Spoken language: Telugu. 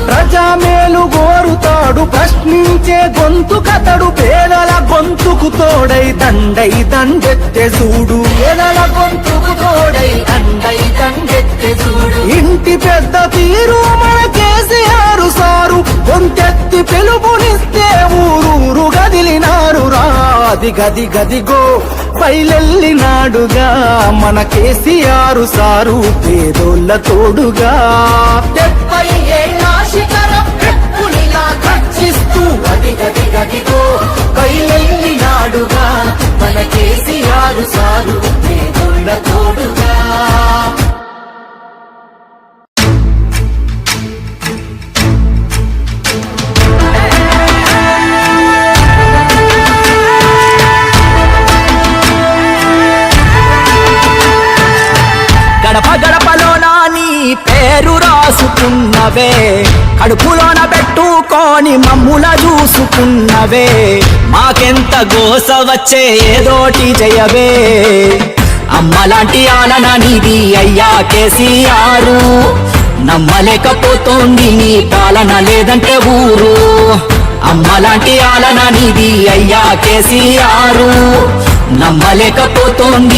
ప్రజామేలు గోరుతాడు ప్రశ్నించే గొంతు కతడు పేదల గొంతుకు తోడై దండెత్తే చూడు పేదల గొంతుకు తోడై దండెత్తే చూడు ఇంటి పెద్ద తీరు మన కేసీఆర్ సారు గొంతెత్తి పిలుపునిస్తే ఊరూరు గదిలినారు గదిగో బయలెల్లినాడుగా మన కేసీఆర్ సారు పేదోళ్ళ తోడుగా 70 ఏళ్ల శిఖరం ఎప్పునిలా గర్జిస్తూ గదిగో బయలెల్లినాడుగా మన కేసీఆర్ సారు పేదోళ్ళ తోడుగా గడప గడపలోన నీ పేరు రాసుకున్నవే కడుపులోన పెట్టుకొని మమ్ముల చూసుకున్నవే మాకెంత గోస వచ్చే ఏదోటి జయవే అమ్మలాంటి ఆలన నీది అయ్యా కేసీఆర్ నమ్మలేకపోతోంది నీ పాలన లేదంటే ఊరు అమ్మలాంటి ఆలన నీది అయ్యా కేసీఆర్ నమ్మలేకపోతోంది